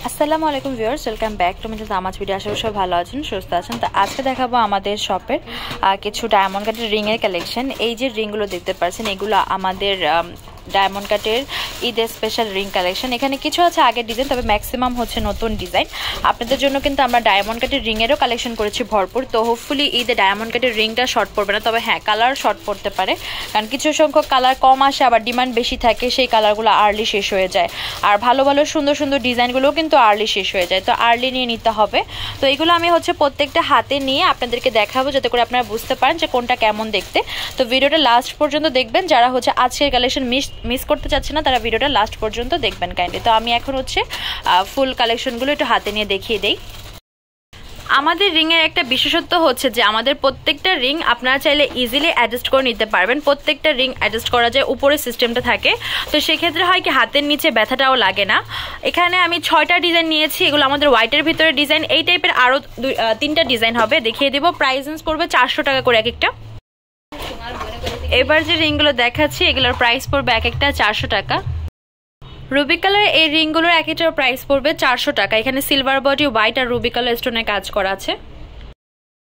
আসসালামু আলাইকুম viewers, welcome back to Mrs Amaj video. আশা করি সবাই ভালো আছেন, সুস্থ আছেন। তো আজকে দেখাবো আমাদের শপের কিছু ডায়মন্ড কাটের রিংয়ের কালেকশন। এই যে রিংগুলো দেখতে পাচ্ছেন, এগুলো আমাদের ডায়মন্ড কাটের ঈদের স্পেশাল রিং কালেকশন। এখানে কিছু আছে আগের ডিজাইন, তবে ম্যাক্সিমাম হচ্ছে নতুন ডিজাইন। আপনাদের জন্য কিন্তু আমরা ডায়মন্ড কাটের রিংয়েরও কালেকশন করেছি ভরপুর। তো হোপফুলি ঈদে ডায়মন্ড কাটের রিংটা শর্ট পড়বে না, তবে হ্যাঁ কালার শর্ট পড়তে পারে, কারণ কিছু সংখ্যক কালার কম আসে, আবার ডিমান্ড বেশি থাকে, সেই কালারগুলো আর্লি শেষ হয়ে যায়। আর ভালো ভালো সুন্দর সুন্দর ডিজাইনগুলোও কিন্তু আর্লি শেষ হয়ে যায়, তো আর্লি নিয়ে নিতে হবে। তো এগুলো আমি হচ্ছে প্রত্যেকটা হাতে নিয়ে আপনাদেরকে দেখাবো, যাতে করে আপনারা বুঝতে পারেন যে কোনটা কেমন দেখতে। তো ভিডিওটা লাস্ট পর্যন্ত দেখবেন। যারা হচ্ছে আজকের কালেকশন মিস করতে চাচ্ছে না, তারা ভিডিওটা লাস্ট পর্যন্ত দেখবেন কাইন্ডলি। তো আমি এখন হচ্ছে ফুল কালেকশনগুলো একটু হাতে নিয়ে দেখিয়ে দেই। আমাদের রিংয়ের একটা বিশেষত্ব হচ্ছে যে আমাদের প্রত্যেকটা রিং আপনারা চাইলে ইজিলি অ্যাডজাস্ট করে নিতে পারবেন। প্রত্যেকটা রিং অ্যাডজাস্ট করা যায়, উপরে সিস্টেমটা থাকে, তো সেক্ষেত্রে হয় কি হাতের নিচে ব্যথাটাও লাগে না। এখানে আমি 6টা ডিজাইন নিয়েছি, এগুলো আমাদের হোয়াইটের ভিতরে ডিজাইন। এই টাইপের আরও 3টা ডিজাইন হবে, দেখিয়ে দেবো। প্রাইস পড়বে 400 টাকা করে এক একটা। এবার যে রিংগুলো দেখাচ্ছি এগুলোর প্রাইস পড়বে এক একটা 400 টাকা। রুবি কালার এই রিংগুলোর এক একটার প্রাইস পড়বে 400 টাকা। এখানে সিলভার বডি, হোয়াইট আর রুবি কালার স্টোনের কাজ করা আছে।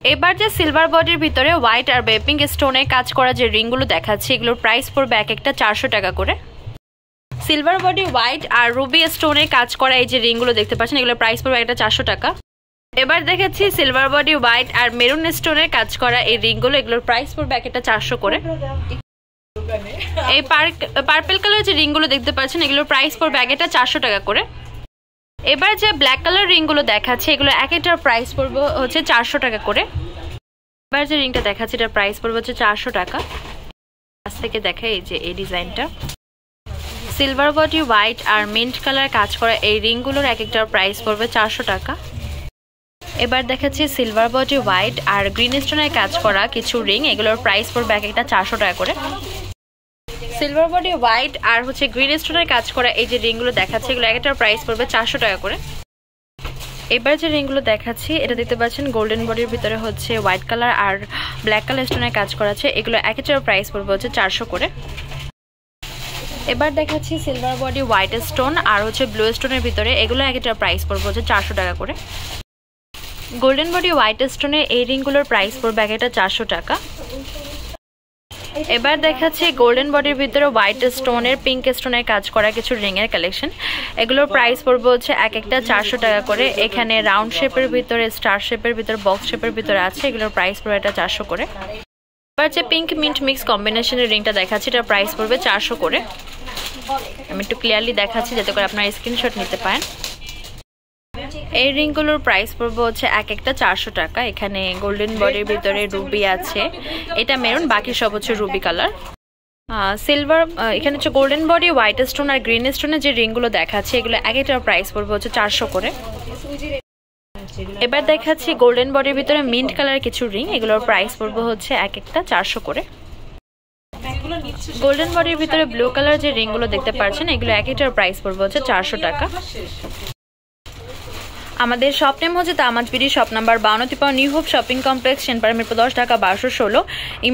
এবার যে সিলভার বডির ভিতরে হোয়াইট আর পিঙ্ক স্টোনের কাজ করা যে রিংগুলো দেখাচ্ছি, এগুলোর প্রাইস পড়বে এক একটা 400 টাকা করে। সিলভার বডি, হোয়াইট আর রুবি স্টোনের কাজ করা এই যে রিংগুলো দেখতে পাচ্ছেন, এগুলোর প্রাইস পড়বে একটা 400 টাকা। এবার দেখাচ্ছি সিলভার বডি, হোয়াইট আর মেরুন স্টোনের কাজ করা এই রিংগুলো, এগুলোর প্রাইস পড়বে এক একটা 400 করে। এই পার্পল কালার যে রিংগুলো দেখতে পাচ্ছেন, এগুলোর প্রাইস পড়বে এক একটা 400 টাকা করে। এবার যে ব্ল্যাক কালার রিংগুলো দেখাচ্ছে, এগুলো এক একটার প্রাইস পড়বে হচ্ছে 400 টাকা করে। এবার যে রিংটা দেখাচ্ছে, এটার প্রাইস পড়বে হচ্ছে 400 টাকা। কাছ থেকে দেখাই এই যে এই ডিজাইনটা, সিলভার বডি, হোয়াইট আর মিন্ট কালার কাজ করা এই রিংগুলোর এক একটার প্রাইস পড়বে 400 টাকা। এবার দেখাচ্ছি সিলভার বডি, হোয়াইট আর গ্রিন স্টোনের কাজ করা কিছু রিং, এগুলোর প্রাইস পড়বে এক একটা 400 টাকা করে। সিলভার বডি, হোয়াইট আর হচ্ছে গ্রিন স্টোনের কাজ করা এই যে রিংগুলো দেখাচ্ছে, এগুলো এক একটার প্রাইস পড়বে 400 টাকা করে। এবার যে রিংগুলো দেখাচ্ছি, এটা দেখতে পাচ্ছেন গোল্ডেন বডির ভিতরে হচ্ছে হোয়াইট কালার আর ব্ল্যাক কালার স্টোনের কাজ করা আছে, এগুলো এক একটার প্রাইস পড়বে হচ্ছে 400 করে। এবার দেখাচ্ছি সিলভার বডি, হোয়াইট স্টোন আর হচ্ছে ব্লু স্টোনের ভিতরে, এগুলো এক একটার প্রাইস পড়বে হচ্ছে 400 টাকা করে। গোল্ডেন বডি, হোয়াইট স্টোনের এই রিংগুলোর প্রাইস পড়বে এক একটা 400 টাকা। এবার দেখাচ্ছি গোল্ডেন বডির ভিতরে হোয়াইট স্টোনের পিঙ্ক স্টোনের কাজ করা কিছু রিংয়ের কালেকশন, এগুলোর প্রাইস পড়বে হচ্ছে এক একটা 400 টাকা করে। এখানে রাউন্ড শেপের ভিতরে, স্টার শেপের ভিতরে, বক্স শেপের ভিতরে আছে, এগুলোর প্রাইস পড়বে এটা 400 করে। এবার যে পিঙ্ক মিন্ট মিক্স কম্বিনেশনের রিংটা দেখাচ্ছি, এটার প্রাইস পড়বে 400 করে। আমি একটু ক্লিয়ারলি দেখাচ্ছি যাতে করে আপনারা স্ক্রিনশট নিতে পারেন। এই রিংগুলোর প্রাইস পড়বে হচ্ছে এক একটা 400 টাকা। এখানে গোল্ডেন বডির ভিতরে রুবি আছে, এটা মেরুন, বাকি সব হচ্ছে রুবি কালার। সিলভার, এখানে হচ্ছে গোল্ডেন বডি, হোয়াইট স্টোন আর গ্রিন স্টোনের যে রিংগুলো দেখাচ্ছে, এগুলো এক একটার প্রাইস পড়বে হচ্ছে 400 করে। এবার দেখাচ্ছি গোল্ডেন বডির ভিতরে মিন্ট কালার কিছু রিং, এগুলোর প্রাইস পড়বে হচ্ছে এক একটা 400 করে। গোল্ডেন বডির ভিতরে ব্লু কালার যে রিংগুলো দেখতে পাচ্ছেন, এগুলো এক একটার প্রাইস পড়বে হচ্ছে 400 টাকা। আমাদের শপ নেম হচ্ছে Tamaz BD, shop number 52 New Hope shopping complex, Senpara Mirpur 10, Dhaka 1216।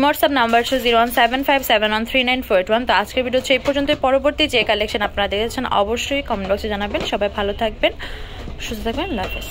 WhatsApp number হচ্ছে 01757139481। তো আজকের ভিডিও হচ্ছে এই পর্যন্ত। পরবর্তী যে কালেকশন আপনারা দেখেছেন অবশ্যই কমেন্ট বক্সে জানাবেন। সবাই ভালো থাকবেন, সুস্থ থাকবেন, আল্লাহ হাফেজ।